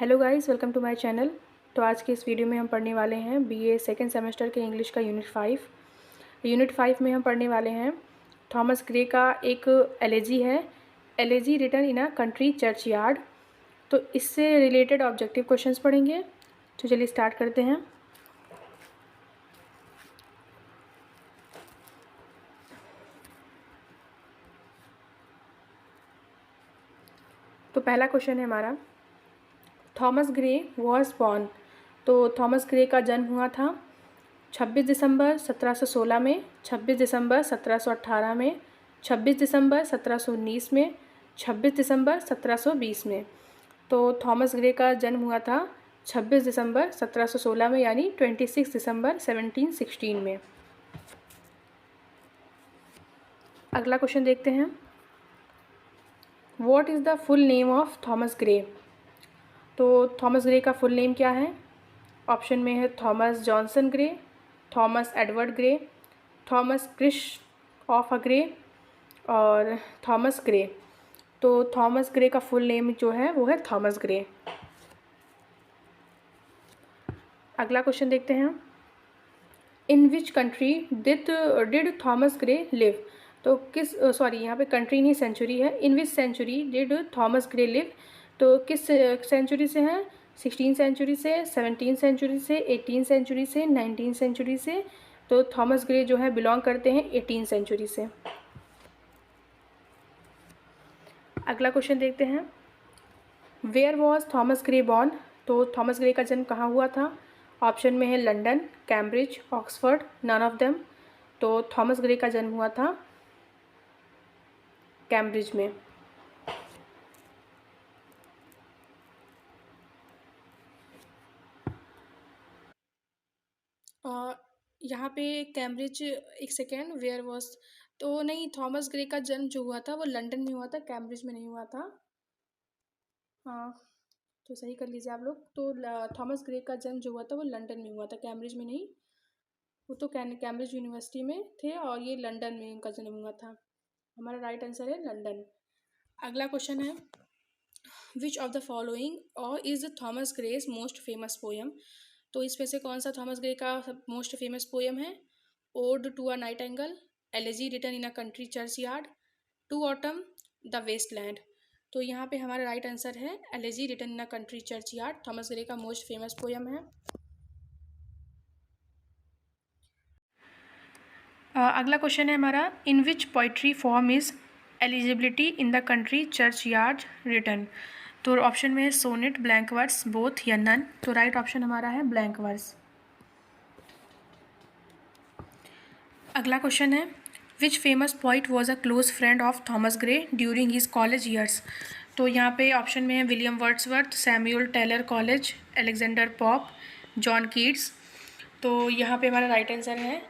Hello guys, welcome to my channel. तो आज के इस वीडियो में हम पढ़ने वाले हैं बीए सेकेंड सेमेस्टर के इंग्लिश का यूनिट 5 में हम पढ़ने वाले हैं थॉमस ग्रे का एक एलेजी है, elegy written in a country churchyard. तो इससे रिलेटेड ऑब्जेक्टिव क्वेश्चंस पढ़ेंगे। तो चलिए स्टार्ट करते हैं। तो पहला क्वेश्चन है हमारा, थॉमस ग्रे वॉज बॉर्न। तो थॉमस ग्रे का जन्म हुआ था 26 दिसंबर 1716 में, 26 दिसंबर 1718 में, 26 दिसंबर 1719 में, 26 दिसंबर 1720 में। तो थॉमस ग्रे का जन्म हुआ था 26 दिसंबर 1716 में, यानी 26 दिसंबर 1716 में। अगला क्वेश्चन देखते हैं, what is the full name of Thomas Gray. तो थॉमस ग्रे का फुल नेम क्या है? ऑप्शन में है Thomas Johnson Gray, Thomas Edward Gray, Thomas Chris of a Gray और थॉमस ग्रे। तो थॉमस ग्रे का फुल नेम जो है वो है थॉमस ग्रे। अगला क्वेश्चन देखते हैं, in which country did Thomas Gray live. तो किस यहाँ पे कंट्री नहीं सेंचुरी है। In which century did Thomas Gray live. तो किस सेंचुरी से है? 16 सेंचुरी से, 17 सेंचुरी से, 18 सेंचुरी से, 19 सेंचुरी से। तो थॉमस ग्रे जो है बिलोंग करते हैं 18 सेंचुरी से। अगला क्वेश्चन देखते हैं, where was Thomas Gray born. तो थॉमस ग्रे का जन्म कहाँ हुआ था? ऑप्शन में है London, Cambridge, Oxford, none of them. तो थॉमस ग्रे का जन्म हुआ था कैम्ब्रिज में। यहाँ पे कैम्ब्रिज, एक सेकेंड, वेयर वॉज, तो नहीं, थॉमस ग्रे का जन्म जो हुआ था वो लंदन में हुआ था, कैम्ब्रिज में नहीं हुआ था। हाँ, तो सही कर लीजिए आप लोग। तो थॉमस ग्रे का जन्म जो हुआ था वो लंदन में हुआ था, कैम्ब्रिज में नहीं। वो तो कैम्ब्रिज यूनिवर्सिटी में थे और ये लंदन में उनका जन्म हुआ था। हमारा राइट आंसर है लंदन। अगला क्वेश्चन है, विच ऑफ द फॉलोइंग और is Thomas Gray's most famous poem. तो इसमें से कौन सा थॉमस ग्रे का मोस्ट फेमस पोएम है? Ode to a nightingale, elegy written in a country churchyard, to autumn, the waste land. तो यहाँ पे हमारा राइट आंसर है elegy written in a country churchyard, Thomas Gray का most famous poem है। अगला question है हमारा, in which poetry form is एलिजिबिलिटी in the country churchyard written. तो ऑप्शन में है सोनेट, ब्लैंक वर्स, बोथ या नन। तो राइट ऑप्शन हमारा है ब्लैंक वर्स। अगला क्वेश्चन है, which famous poet was a close friend of Thomas Gray during his college years. तो यहाँ पे ऑप्शन में है William Wordsworth, Samuel Taylor Coleridge, Alexander Pope, John Keats. तो यहाँ पे हमारा राइट आंसर है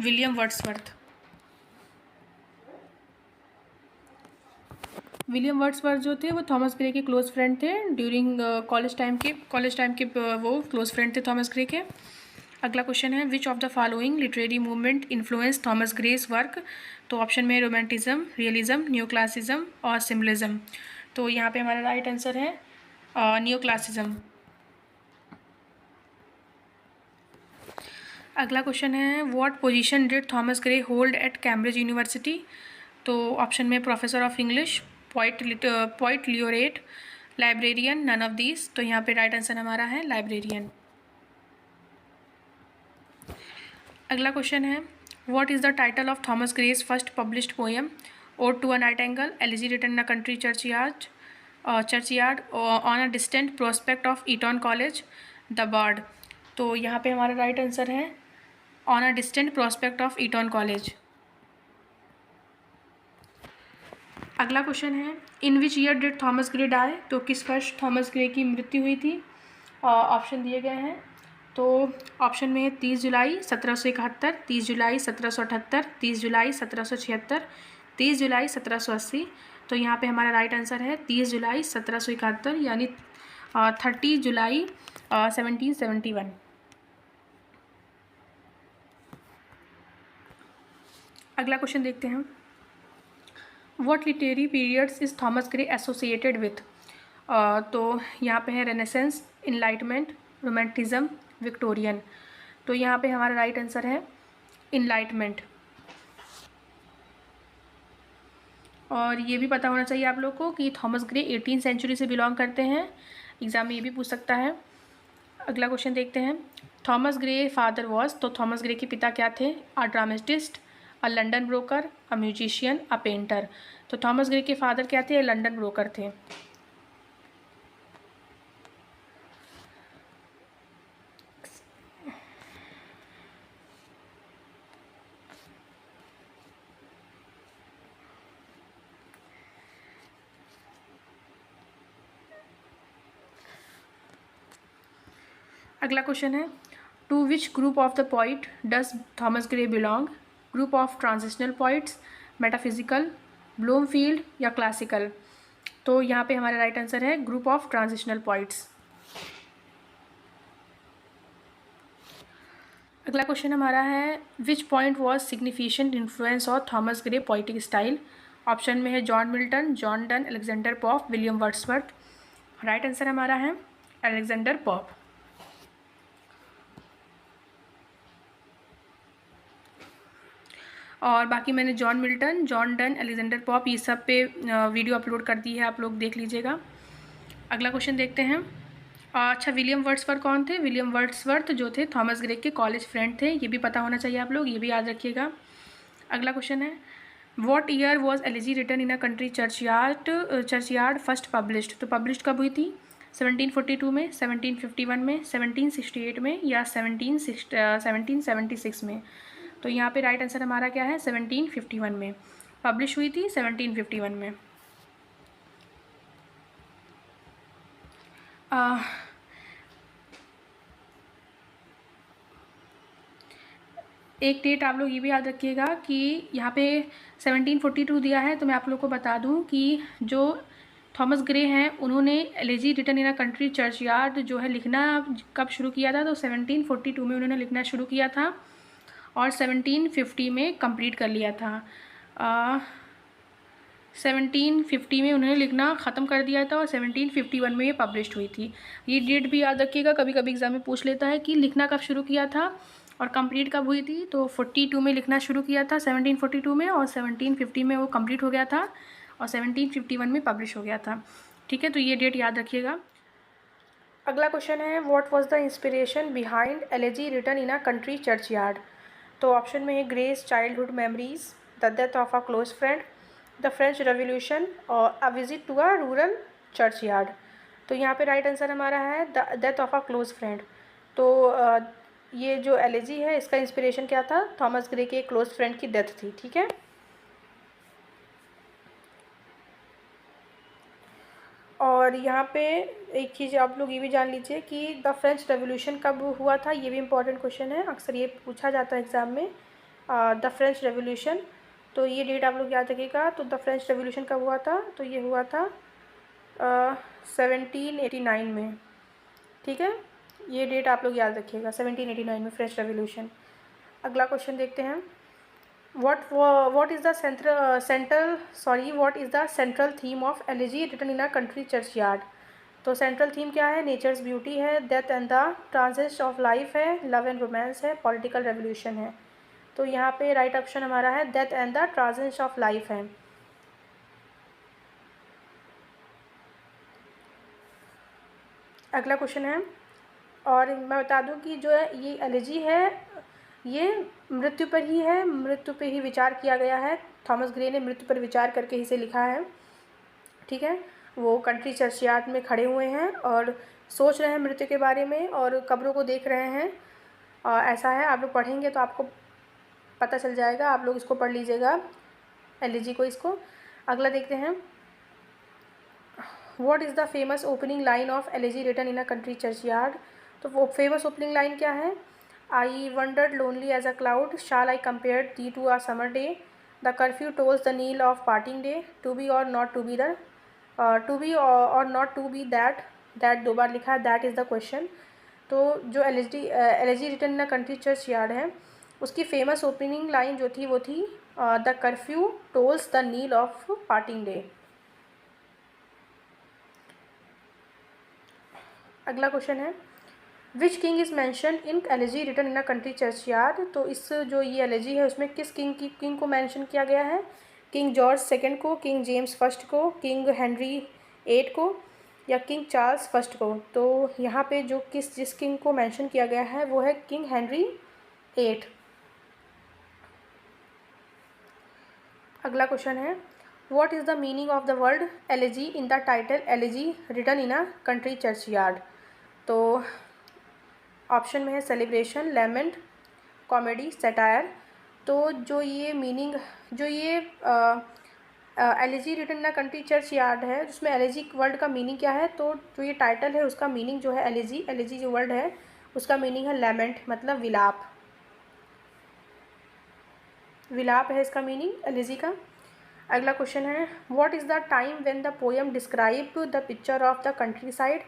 विलियम वर्ड्सवर्थ। विलियम वर्ड्सवर्थ जो थे वो थॉमस ग्रे के क्लोज फ्रेंड थे ड्यूरिंग कॉलेज टाइम के वो क्लोज फ्रेंड थे थॉमस ग्रे के। अगला क्वेश्चन है, which of the following literary movement influence Thomas Gray's work. तो ऑप्शन में रोमांटिज्म, रियलिज्म, न्यू क्लासिज्म और सिम्बलिज्म। तो यहाँ पे हमारा राइट आंसर है न्यू क्लासिज्म। अगला क्वेश्चन है, what position did Thomas Gray hold at Cambridge university. तो ऑप्शन में professor of English, poet laureate, librarian, none of these. तो यहाँ पे राइट आंसर हमारा है लाइब्रेरियन। अगला क्वेश्चन है, what is the title of Thomas Gray's first published poem. Ode to a nightingale, elegy written in a country churchyard, on a distant prospect of Eton College, the bird. तो यहाँ पे हमारा right answer है on a distant prospect of Eton College. अगला question है, in which year did Thomas Gray die. तो किस वर्ष थॉमस ग्रे की मृत्यु हुई थी? ऑप्शन दिए गए हैं। तो ऑप्शन में है 30 जुलाई 1771, 30 जुलाई 1778, 30 जुलाई 1776, 30 जुलाई 1780। तो यहाँ पे हमारा राइट आंसर है 30 जुलाई 1771, यानी 30 जुलाई 1771। अगला क्वेश्चन देखते हैं, what literary periods is Thomas Gray associated with. तो यहाँ पे है रेनेसेंस, इनलाइटमेंट, रोमांटिज्म, विक्टोरियन। तो यहाँ पे हमारा राइट आंसर है इनलाइटमेंट। और ये भी पता होना चाहिए आप लोग को कि थॉमस ग्रे 18वीं सेंचुरी से बिलोंग करते हैं। एग्जाम में ये भी पूछ सकता है। अगला क्वेश्चन देखते हैं। थॉमस ग्रे फादर वॉज, तो थॉमस ग्रे के पिता क्या थे? A dramatist, a London broker, a musician, a painter. तो थॉमस ग्रे के फादर क्या थे? लंदन ब्रोकर थे। अगला क्वेश्चन है, to which group of the poet does Thomas Gray belong? Group of transitional poets, metaphysical, Bloomfield या classical? तो यहाँ पे हमारा राइट आंसर है ग्रुप ऑफ ट्रांजिशनल पोइट्स। अगला क्वेश्चन हमारा है, which point was significant influence of Thomas grey poetic style? Option में है John Milton, John Donne, Alexander Pope, William Wordsworth. Right answer हमारा है अलेक्जेंडर पॉप। और बाकी मैंने John Milton, John Donne, Alexander Pope ये सब पे वीडियो अपलोड कर दी है, आप लोग देख लीजिएगा। अगला क्वेश्चन देखते हैं। अच्छा, विलियम वर्ड्सवर्थ कौन थे? विलियम वर्ड्सवर्थ जो थे थॉमस ग्रे के कॉलेज फ्रेंड थे। ये भी पता होना चाहिए आप लोग, ये भी याद रखिएगा। अगला क्वेश्चन है, what year was elegy written in a country churchyard first published? तो पब्लिश कब हुई थी? 1742 में, 1751 में, 1768 में या 1776 में? तो यहाँ पे राइट आंसर हमारा क्या है? 1751 में पब्लिश हुई थी, 1751 में। एक डेट आप लोग ये भी याद रखिएगा कि यहाँ पे 1742 दिया है, तो मैं आप लोग को बता दूँ कि जो थॉमस ग्रे हैं उन्होंने elegy written in a country churchyard जो है लिखना कब शुरू किया था? तो 1742 में उन्होंने लिखना शुरू किया था और 1750 में कंप्लीट कर लिया था। 1750 में उन्होंने लिखना ख़त्म कर दिया था और 1751 में ये पब्लिश्ड हुई थी। ये डेट भी याद रखिएगा, कभी कभी एग्जाम में पूछ लेता है कि लिखना कब शुरू किया था और कंप्लीट कब हुई थी। तो 42 में लिखना शुरू किया था 1742 में, और 1750 में वो कंप्लीट हो गया था और 1751 में पब्लिश हो गया था। ठीक है, तो ये डेट याद रखिएगा। अगला क्वेश्चन है, what was the inspiration behind elegy written in a country churchyard? तो ऑप्शन में है Gray's childhood memories, the death of a close friend, the French revolution और a visit to a rural churchyard. तो यहाँ पे right answer हमारा है the death of a close friend. तो ये जो एलिजी है इसका इंस्पिरेशन क्या था? थॉमस ग्रे के क्लोज फ्रेंड की डेथ थी। ठीक है, और यहाँ पे एक चीज़ आप लोग ये भी जान लीजिए कि द फ्रेंच रेवोल्यूशन कब हुआ था, ये भी इम्पॉर्टेंट क्वेश्चन है, अक्सर ये पूछा जाता है एग्ज़ाम में। द फ्रेंच रेवोल्यूशन, तो ये डेट आप लोग याद रखिएगा। तो द फ्रेंच रेवोल्यूशन कब हुआ था? तो ये हुआ था 1789 में। ठीक है, ये डेट आप लोग याद रखिएगा, 1789 में फ्रेंच रेवोल्यूशन। अगला क्वेश्चन देखते हैं। what is the central theme of elegy written in a country churchyard? तो सेंट्रल थीम क्या है? नेचर्स ब्यूटी है, death and the transit of life है, लव एंड रोमांस है, पॉलिटिकल रेवोल्यूशन है। तो यहाँ पे राइट ऑप्शन हमारा है death and the transit of life है। अगला क्वेश्चन है, और मैं बता दूं कि जो है ये एलिजी है ये मृत्यु पर ही है, मृत्यु पे ही विचार किया गया है। थॉमस ग्रे ने मृत्यु पर विचार करके इसे लिखा है। ठीक है, वो कंट्री चर्चयार्ड में खड़े हुए हैं और सोच रहे हैं मृत्यु के बारे में और कब्रों को देख रहे हैं। ऐसा है, आप लोग पढ़ेंगे तो आपको पता चल जाएगा, आप लोग इसको पढ़ लीजिएगा एलिजी को। इसको अगला देखते हैं। What is the famous opening line of elegy written in a country churchyard? तो वो फेमस ओपनिंग लाइन क्या है? I wandered lonely as a cloud, shall I compare thee to a summer day, the curfew tolls the knell of parting day, to be और not to be the to be और not to be that दो बार लिखा है, that is the question. तो जो elegy written in a country churchyard है उसकी फेमस ओपनिंग लाइन जो थी वो थी the curfew tolls the knell of parting day. अगला क्वेश्चन है, which king is mentioned in elegy written in a country churchyard. तो इस जो ये एलिजी है उसमें किस किंग को मैंशन किया गया है? किंग जॉर्ज सेकंड को, किंग जेम्स फर्स्ट को, किंग हेनरी एट को, या किंग चार्ल्स फर्स्ट को। तो यहाँ पे जो जिस किंग को मैंशन किया गया है वो है किंग हेनरी एट। अगला क्वेश्चन है, what is the meaning of the word elegy in the title elegy written in a country churchyard. तो ऑप्शन में है सेलिब्रेशन, लेमेंट, कॉमेडी, सैटायर। तो जो ये मीनिंग, जो ये elegy written in a country churchyard है, जिसमें एलिजी वर्ड का मीनिंग क्या है, तो जो ये टाइटल है उसका मीनिंग जो है एलिजी जो वर्ड है उसका मीनिंग है लेमेंट, मतलब विलाप। विलाप है इसका मीनिंग एलिजी का। अगला क्वेश्चन है, what is the time when the poem describe the picture of the country side.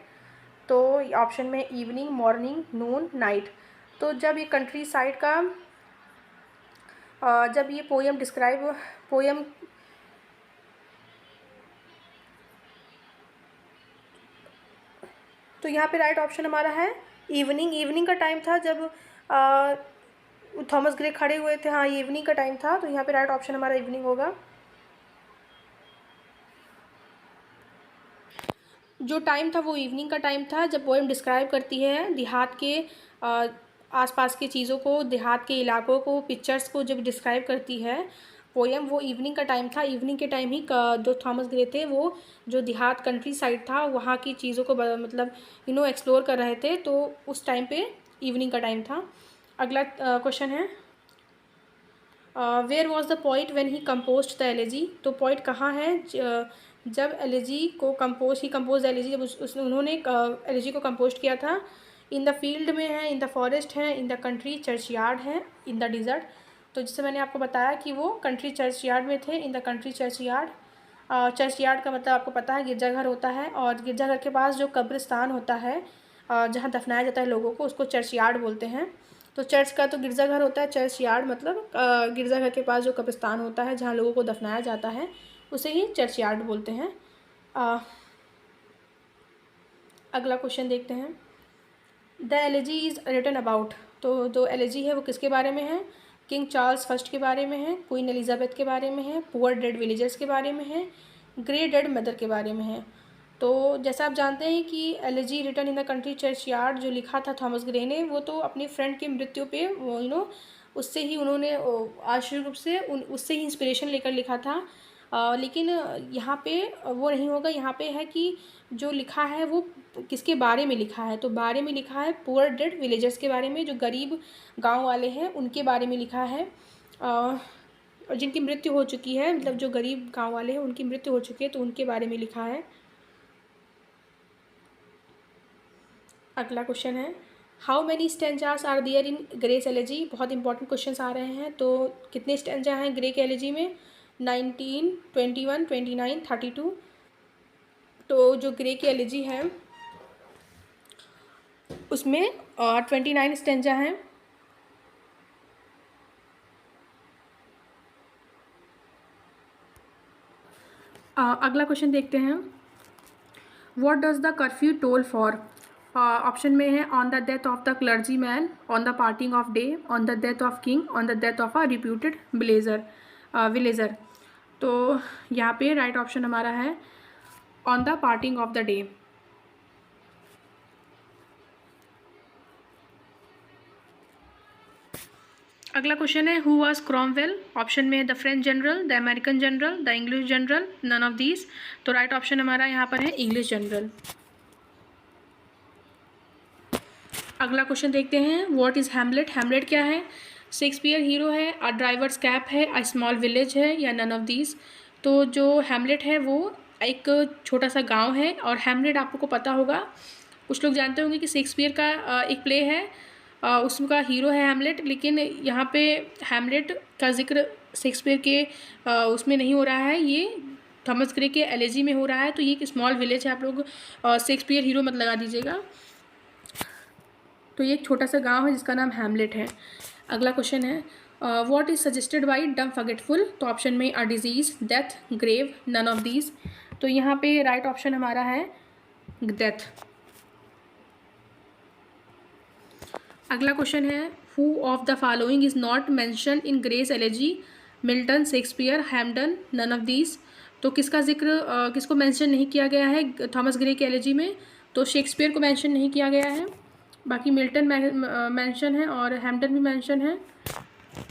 तो ऑप्शन में इवनिंग, मॉर्निंग, नून, नाइट। तो जब ये कंट्री साइड का जब ये पोएम तो यहाँ पे राइट ऑप्शन हमारा है इवनिंग का टाइम था जब थॉमस ग्रे खड़े हुए थे। हाँ, ये इवनिंग का टाइम था, तो यहाँ पे राइट ऑप्शन हमारा इवनिंग होगा। जो टाइम था वो इवनिंग का टाइम था जब पोएम डिस्क्राइब करती है देहात के आसपास की चीज़ों को, देहात के इलाकों को, पिक्चर्स को जब डिस्क्राइब करती है पोएम, वो इवनिंग का टाइम था। इवनिंग के टाइम ही जो थॉमस ग्रे थे वो जो देहात कंट्री साइड था वहाँ की चीज़ों को मतलब एक्सप्लोर कर रहे थे, तो उस टाइम पे इवनिंग का टाइम था। अगला क्वेश्चन है, where was the poet when he composed the elegy. तो पोइट कहाँ है जब एलिजी को कंपोज एलिजी, जब उन्होंने एलिजी को कंपोज किया था। इन द फील्ड में है, इन द फॉरेस्ट है, इन द कंट्री चर्चयार्ड है, इन द डिज़र्ट। तो जिससे मैंने आपको बताया कि वो कंट्री चर्चयार्ड में थे, इन द कंट्री चर्चयार्ड। चर्चयार्ड का मतलब आपको पता है गिरजाघर होता है, और गिरजाघर के पास जो कब्रिस्तान होता है जहाँ दफनाया जाता है लोगों को, उसको चर्चयार्ड बोलते हैं। तो चर्च का तो गिरजाघर होता है, चर्चयार्ड मतलब गिरजाघर के पास जो कब्रिस्तान होता है जहाँ लोगों को दफनाया जाता है उसे ही चर्चयार्ड बोलते हैं। अगला क्वेश्चन देखते हैं, the elegy is written about. तो जो एलिजी है वो किसके बारे में है? किंग चार्ल्स फर्स्ट के बारे में है, क्वीन एलिजाबेथ के बारे में है, पुअर डेड विलेजर्स के बारे में है, ग्रे डेड मदर के बारे में है। तो जैसा आप जानते हैं कि elegy written in the country churchyard जो लिखा था थॉमस ग्रे ने, वो तो अपनी फ्रेंड की मृत्यु पे उससे ही उन्होंने आश्चर्य रूप से उससे ही इंस्पिरेशन लेकर लिखा था। लेकिन यहाँ पे वो नहीं होगा। यहाँ पे है कि जो लिखा है वो किसके बारे में लिखा है, तो बारे में लिखा है पुअर डेड विलेजर्स के बारे में, जो गरीब गांव वाले हैं उनके बारे में लिखा है, और जिनकी मृत्यु हो चुकी है, मतलब जो गरीब गांव वाले हैं उनकी मृत्यु हो चुकी है तो उनके बारे में लिखा है। अगला क्वेश्चन है, how many stanzas are there in Gray's elegy. बहुत इंपॉर्टेंट क्वेश्चन आ रहे हैं। तो कितने स्टेंजा हैं ग्रे के एलिजी में? 19, 21, 29, 32। तो जो ग्रे की एलिजी है उसमें 29 स्टेंजा हैं। अगला क्वेश्चन देखते हैं, what does the curfew toll for. Option में है on the death of the clergyman, on the parting of day, on the death of king, on the death of a reputed villager. तो यहाँ पे right option हमारा है on the parting of the day. अगला question है, who was Cromwell. Option में है the French general, the American general, the English general, none of these. तो राइट ऑप्शन हमारा यहाँ पर है इंग्लिश जनरल। अगला क्वेश्चन देखते हैं, व्हाट इज़ हैमलेट। हैमलेट क्या है? शेक्सपियर हीरो है, अ ड्राइवर्स कैप है, अ स्मॉल विलेज है, या नन ऑफ दीज। तो जो हैमलेट है वो एक छोटा सा गांव है, और हैमलेट आप लोग को पता होगा, कुछ लोग जानते होंगे कि शेक्सपियर का एक प्ले है, उसका हीरो है हैमलेट। लेकिन यहाँ पे हैमलेट का जिक्र शेक्सपियर के उसमें नहीं हो रहा है, ये थॉमस ग्रे के एलिजी में हो रहा है। तो ये एक स्मॉल विलेज है, आप लोग शेक्सपियर हीरो मत लगा दीजिएगा। तो ये एक छोटा सा गांव है जिसका नाम हैमलेट है। अगला क्वेश्चन है, what is suggested by dumb forgetful. तो ऑप्शन में a disease, death, grave, none of these. तो यहाँ पे राइट ऑप्शन हमारा है डेथ। अगला क्वेश्चन है, who of the following is not mention in Gray's elegy? Milton, Shakespeare, Hampden, none of these. तो किसका जिक्र किसको मेंशन नहीं किया गया है थॉमस ग्रे के एलिजी में? तो शेक्सपियर को मेंशन नहीं किया गया है, बाकी मिल्टन मेंशन है और हैम्डन भी मेंशन है।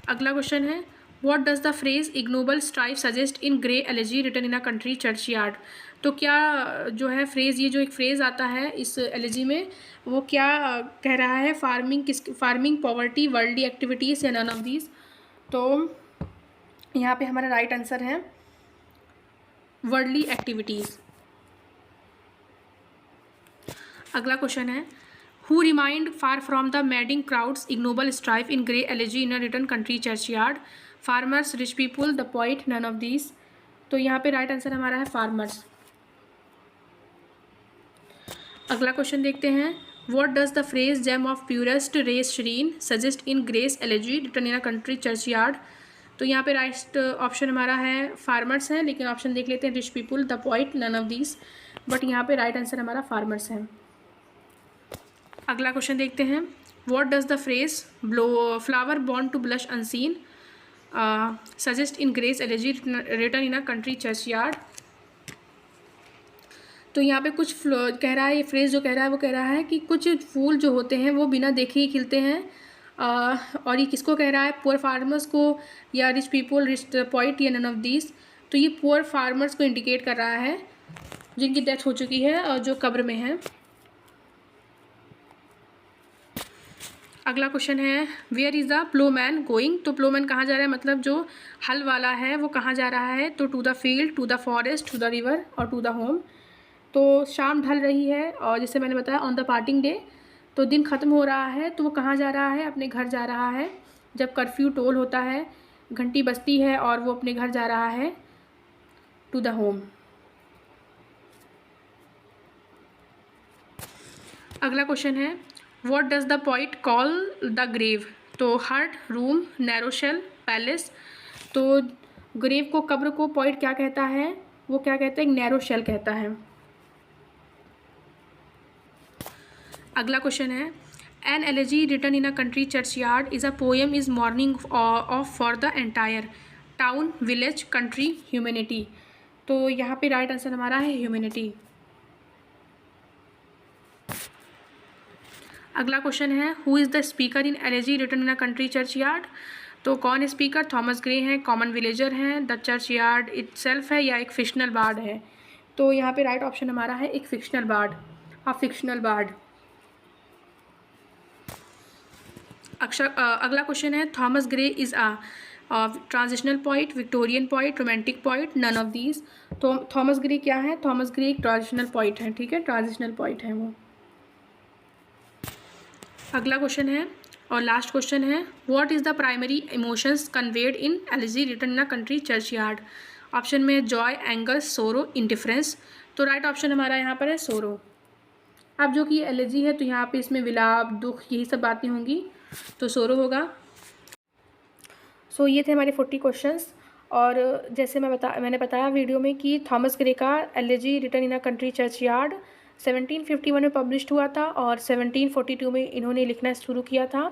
अगला क्वेश्चन है, what does the phrase ignoble strife suggest in Gray elegy written in a country churchyard? तो क्या जो है फ्रेज, ये जो एक फ्रेज आता है इस एलिजी में, वो क्या कह रहा है? फार्मिंग, पॉवर्टी, वर्ल्डली एक्टिविटीज़ या नन ऑफ दीज? तो यहाँ पे हमारा राइट आंसर है वर्ल्डली एक्टिविटीज़। अगला क्वेश्चन है, who remind far from the madding crowd's ignoble strife in Gray elegy in a written country churchyard? Farmers, rich people, the poet, none of these. तो यहाँ पे राइट आंसर हमारा है farmers. अगला question देखते हैं, what does the phrase gem of purest ray serene suggest in Gray's elegy written in a country churchyard? तो यहाँ पे राइट ऑप्शन हमारा है फार्मर्स है, लेकिन ऑप्शन देख लेते हैं, rich people, the poet, none of these. But यहाँ पे राइट आंसर हमारा फार्मर्स है। अगला क्वेश्चन देखते हैं, what does the phrase flower born to blush unseen suggest in Gray's elegy written in a country churchyard? तो यहाँ पे कुछ कह रहा है, ये फ्रेज जो कह रहा है वो कह रहा है कि कुछ फूल जो होते हैं वो बिना देखे ही खिलते हैं। और ये किसको कह रहा है? पुअर फार्मर्स को, या रिच पीपल, रिच पॉइंट, या नन ऑफ दीज? तो ये पुअर फार्मर्स को इंडिकेट कर रहा है जिनकी डेथ हो चुकी है और जो कब्र में है। अगला क्वेश्चन है, where is the ploughman going? तो प्लोमैन कहाँ जा रहा है, मतलब जो हल वाला है वो कहाँ जा रहा है? तो to the field, to the forest, to the river और टू द होम। तो शाम ढल रही है और जैसे मैंने बताया ऑन द पार्टिंग डे, तो दिन ख़त्म हो रहा है, तो वो कहाँ जा रहा है? अपने घर जा रहा है। जब कर्फ्यू टोल होता है, घंटी बजती है और वो अपने घर जा रहा है, टू द होम। अगला क्वेश्चन है, what does the poet call the grave? तो hurt, room, narrow shell, palace. तो ग्रेव को, कब्र को पॉइट क्या कहता है? वो क्या कहता है? एक नैरो शेल कहता है। अगला क्वेश्चन है, an elegy written in a country churchyard is a poem is mourning of for the entire town, village, country, humanity. तो यहाँ पे राइट आंसर हमारा है ह्यूमैनिटी। अगला क्वेश्चन है, who is the speaker in elegy written in a country churchyard? तो कौन speaker? Thomas Gray हैं, कॉमन विलेजर हैं, द चर्चयार्ड इटसेल्फ है, या एक फिक्शनल बार्ड है? तो यहाँ पे राइट ऑप्शन हमारा है एक फिक्शनल बार्ड, फिक्शनल बार्ड। अगला क्वेश्चन है, Thomas Gray is a transitional poet, Victorian poet, romantic poet, none of these. तो थॉमस ग्रे क्या है? थॉमस ग्रे एक ट्रांजिशनल पॉइट है, ठीक है, ट्रांजिशनल पॉइट है वो। अगला क्वेश्चन है और लास्ट क्वेश्चन है, what is the primary emotions conveyed in elegy written in a country churchyard? Option में जॉय, एंगर, सोरो, इंडिफरेंस। तो राइट ऑप्शन हमारा यहाँ पर है सोरो। अब जो कि एलिजी है तो यहाँ पे इसमें विलाप, दुख, यही सब बातें होंगी, तो सोरो होगा। सो ये थे हमारे 40 क्वेश्चंस। और जैसे मैंने बताया वीडियो में कि थॉमस ग्रे का elegy written in a country churchyard 1751 में पब्लिश्ड हुआ था और 1742 में इन्होंने लिखना शुरू किया था,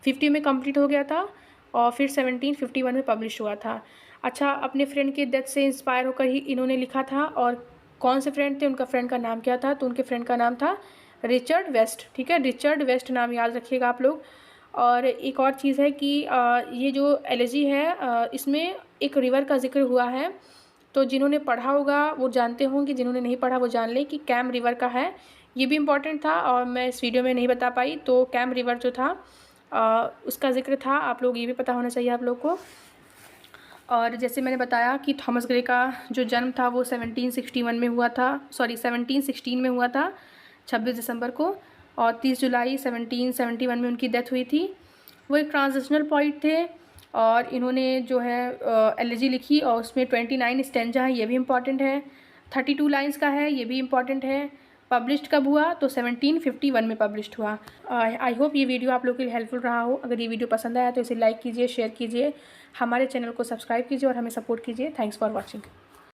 50 में कंप्लीट हो गया था और फिर 1751 में पब्लिश हुआ था। अच्छा, अपने फ्रेंड की डेथ से इंस्पायर होकर ही इन्होंने लिखा था। और कौन से फ्रेंड थे, उनका फ्रेंड का नाम क्या था? तो उनके फ्रेंड का नाम था रिचर्ड वेस्ट, ठीक है, रिचर्ड वेस्ट नाम याद रखिएगा आप लोग। और एक और चीज़ है कि ये जो एलिजी है इसमें एक रिवर का जिक्र हुआ है, तो जिन्होंने पढ़ा होगा वो जानते होंगे, जिन्होंने नहीं पढ़ा वो जान लें कि कैम रिवर का है। ये भी इम्पॉर्टेंट था और मैं इस वीडियो में नहीं बता पाई, तो कैम रिवर जो था उसका जिक्र था, आप लोग ये भी पता होना चाहिए आप लोग को। और जैसे मैंने बताया कि थॉमस ग्रे का जो जन्म था वो 1716 में हुआ में हुआ था 26 दिसंबर को, और 30 जुलाई 1771 में उनकी डेथ हुई थी। वो एक ट्रांजिशनल पॉइट थे और इन्होंने जो है एलिजी लिखी और उसमें 29 स्टेंजा है, ये भी इम्पॉर्टेंट है। 32 लाइंस का है, ये भी इम्पॉर्टेंट है। पब्लिश्ड कब हुआ? तो 1751 में पब्लिश्ड हुआ। आई होप ये वीडियो आप लोग के लिए हेल्पफुल रहा हो। अगर ये वीडियो पसंद आया तो इसे लाइक कीजिए, शेयर कीजिए, हमारे चैनल को सब्सक्राइब कीजिए और हमें सपोर्ट कीजिए। Thanks for watching.